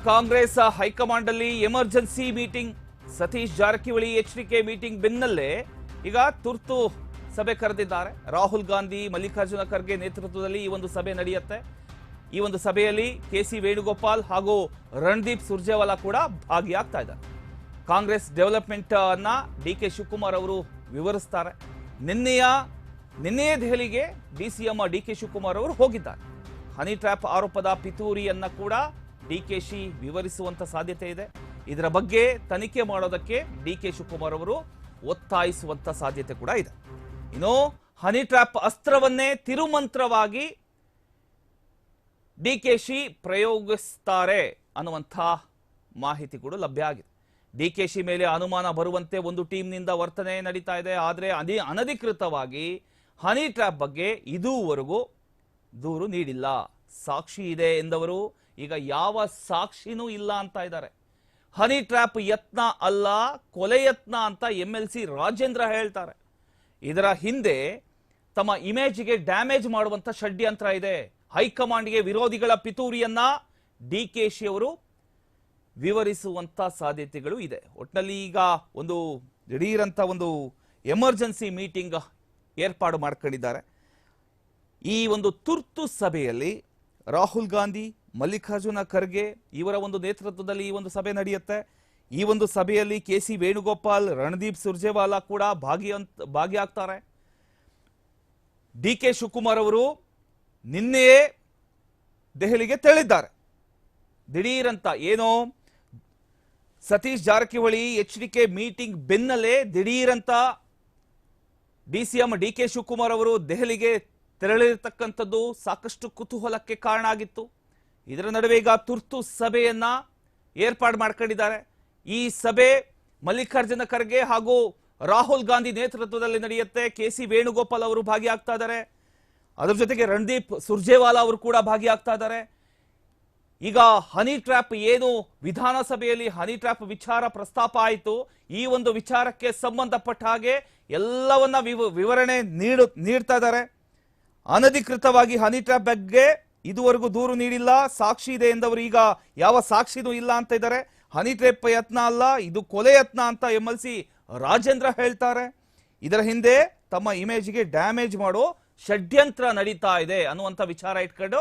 Congress high command ಅಲ್ಲಿ emergency meeting. Satish Jarkiholi HDK meeting ಬೆನ್ನಲ್ಲೇ ಈಗ ತುರ್ತು ಸಭೆ ಕರೆದಿದ್ದಾರೆ. ರಾಹುಲ್ ಗಾಂಧಿ, ಮಲ್ಲಿಕಾರ್ಜುನ ಖರ್ಗೆ ನೇತೃತ್ವದಲ್ಲಿ ಈ ಒಂದು ಸಭೆ ನಡೆಯುತ್ತೆ. ಈ ಒಂದು ಸಭೆಯಲ್ಲಿ ಕೆಸಿ ವೇಣುಗೋಪಾಲ್ ಹಾಗೂ ರಣದೀಪ್ ಸುರ್ಜೇವಾಲಾ ಕೂಡ ಭಾಗಿಯಾಗ್ತಾ ಇದ್ದಾರೆ. ಕಾಂಗ್ರೆಸ್ ಡೆವಲಪ್ಮೆಂಟ್ ಅನ್ನ ಡಿಕೆ ಶಿವಕುಮಾರ್ ಅವರು ವಿವರಿಸ್ತಾರೆ. ನಿನ್ನೆಯೇ ದೆಹಲಿಗೆ ಡಿಸಿಎಂ ಡಿಕೆ ಶಿವಕುಮಾರ್ ಅವರು ಹೋಗಿದ್ದಾರೆ. ಹನಿ ಟ್ರ್ಯಾಪ್ ಆರೋಪದ ಪಿತೂರಿಯನ್ನ ಕೂಡ ಡಿಕೆಶಿ ವಿವರಿಸುವಂತ ಸಾಧ್ಯತೆ ಇದೆ. ಇದರ ಬಗ್ಗೆ ತನಿಖೆ ಮಾಡೋದಕ್ಕೆ ಡಿಕೆ ಶಿವಕುಮಾರ್ ಅವರು ಒತ್ತಾಯಿಸುವಂತ ಸಾಧ್ಯತೆ ಕೂಡ ಇದೆ. ಇನ್ನು ಹನಿ ಟ್ರ್ಯಾಪ್ ಅಸ್ತ್ರವನ್ನೇ ತಿರುಮಂತ್ರವಾಗಿ ಡಿಕೆಶಿ ಪ್ರಯೋಗಿಸ್ತಾರೆ ಅನ್ನುವಂಥ ಮಾಹಿತಿ ಕೂಡ ಲಭ್ಯ ಆಗಿದೆ. ಡಿಕೆಶಿ ಮೇಲೆ ಅನುಮಾನ ಬರುವಂತೆ ಒಂದು ಟೀಮ್ನಿಂದ ವರ್ತನೆ ನಡೀತಾ ಇದೆ. ಆದರೆ ಅನಧಿಕೃತವಾಗಿ ಹನಿ ಟ್ರ್ಯಾಪ್ ಬಗ್ಗೆ ಇದುವರೆಗೂ ದೂರು ನೀಡಿಲ್ಲ. ಸಾಕ್ಷಿ ಇದೆ ಎಂದವರು ಈಗ ಯಾವ ಸಾಕ್ಷಿನೂ ಇಲ್ಲ ಅಂತ ಇದ್ದಾರೆ. ಹನಿ ಟ್ರ್ಯಾಪ್ ಯತ್ನ ಅಲ್ಲ, ಕೊಲೆ ಯತ್ನ ಅಂತ MLC ರಾಜೇಂದ್ರ ಹೇಳ್ತಾರೆ. ಇದರ ಹಿಂದೆ ತಮ್ಮ ಇಮೇಜ್ಗೆ ಡ್ಯಾಮೇಜ್ ಮಾಡುವಂತ ಷಡ್ಯಂತ್ರ ಇದೆ. ಹೈಕಮಾಂಡ್ಗೆ ವಿರೋಧಿಗಳ ಪಿತೂರಿಯನ್ನ ಡಿಕೆಶಿ ಅವರು ವಿವರಿಸುವಂತ ಸಾಧ್ಯತೆಗಳು ಇದೆ. ಒಟ್ಟಿನಲ್ಲಿ ಈಗ ಒಂದು ದಿಢೀರಂತ ಒಂದು ಎಮರ್ಜೆನ್ಸಿ ಮೀಟಿಂಗ್ ಏರ್ಪಾಡು ಮಾಡ್ಕೊಂಡಿದ್ದಾರೆ. ಈ ಒಂದು ತುರ್ತು ಸಭೆಯಲ್ಲಿ ರಾಹುಲ್ ಗಾಂಧಿ, ಮಲ್ಲಿಕಾರ್ಜುನ ಖರ್ಗೆ ಇವರ ಒಂದು ನೇತೃತ್ವದಲ್ಲಿ ಈ ಒಂದು ಸಭೆ ನಡೆಯುತ್ತೆ. ಈ ಒಂದು ಸಭೆಯಲ್ಲಿ ಕೆಸಿ ವೇಣುಗೋಪಾಲ್, ರಣದೀಪ್ ಸುರ್ಜೇವಾಲಾ ಕೂಡ ಭಾಗಿಯಾಗ್ತಾರೆ. ಡಿಕೆ ಶಿವಕುಮಾರ್ ಅವರು ನಿನ್ನೆಯೇ ದೆಹಲಿಗೆ ತೆರಳಿದ್ದಾರೆ. ದಿಢೀರಂತ ಏನೋ ಸತೀಶ್ ಜಾರಕಿಹೊಳಿ ಎಚ್ಡಿಕೆ ಮೀಟಿಂಗ್ ಬೆನ್ನಲ್ಲೇ ದಿಢೀರಂತ ಡಿಸಿಎಂ ಡಿಕೆ ಶಿವಕುಮಾರ್ ಅವರು ದೆಹಲಿಗೆ ತೆರಳಿರತಕ್ಕಂಥದ್ದು ಸಾಕಷ್ಟು ಕುತೂಹಲಕ್ಕೆ ಕಾರಣ ಆಗಿತ್ತು. ಇದರ ನಡುವೆ ಈಗ ತುರ್ತು ಸಭೆಯನ್ನ ಏರ್ಪಾಡು ಮಾಡ್ಕೊಂಡಿದ್ದಾರೆ. ಈ ಸಭೆ ಮಲ್ಲಿಕಾರ್ಜುನ ಖರ್ಗೆ ಹಾಗೂ ರಾಹುಲ್ ಗಾಂಧಿ ನೇತೃತ್ವದಲ್ಲಿ ನಡೆಯುತ್ತೆ. ಕೆಸಿ ವೇಣುಗೋಪಾಲ್ ಅವರು ಭಾಗಿಯಾಗ್ತಾ ಇದ್ದಾರೆ. ಅದರ ಜೊತೆಗೆ ರಣದೀಪ್ ಸುರ್ಜೇವಾಲಾ ಅವರು ಕೂಡ ಭಾಗಿಯಾಗ್ತಾ ಇದ್ದಾರೆ. ಈಗ ಹನಿ ಟ್ರ್ಯಾಪ್ ಏನು ವಿಧಾನಸಭೆಯಲ್ಲಿ ಹನಿ ಟ್ರ್ಯಾಪ್ ವಿಚಾರ ಪ್ರಸ್ತಾಪ ಆಯಿತು, ಈ ಒಂದು ವಿಚಾರಕ್ಕೆ ಸಂಬಂಧಪಟ್ಟ ಹಾಗೆ ಎಲ್ಲವನ್ನ ವಿವರಣೆ ನೀಡ್ತಾ ಇದ್ದಾರೆ. ಅನಧಿಕೃತವಾಗಿ ಹನಿ ಟ್ರ್ಯಾಪ್ ಬಗ್ಗೆ ಇದುವರೆಗೂ ದೂರು ನೀಡಿಲ್ಲ, ಸಾಕ್ಷಿ ಇದೆ ಎಂದವರು ಈಗ ಯಾವ ಸಾಕ್ಷಿನೂ ಇಲ್ಲ ಅಂತ ಇದ್ದಾರೆ. ಹನಿ ಟ್ರ್ಯಾಪ್ ಯತ್ನ ಅಲ್ಲ, ಇದು ಕೊಲೆ ಯತ್ನ ಅಂತ MLC ರಾಜೇಂದ್ರ ಹೇಳ್ತಾರೆ. ಇದರ ಹಿಂದೆ ತಮ್ಮ ಇಮೇಜ್ಗೆ ಡ್ಯಾಮೇಜ್ ಮಾಡೋ ಷಡ್ಯಂತ್ರ ನಡೀತಾ ಇದೆ ಅನ್ನುವಂಥ ವಿಚಾರ ಇಟ್ಕೊಂಡು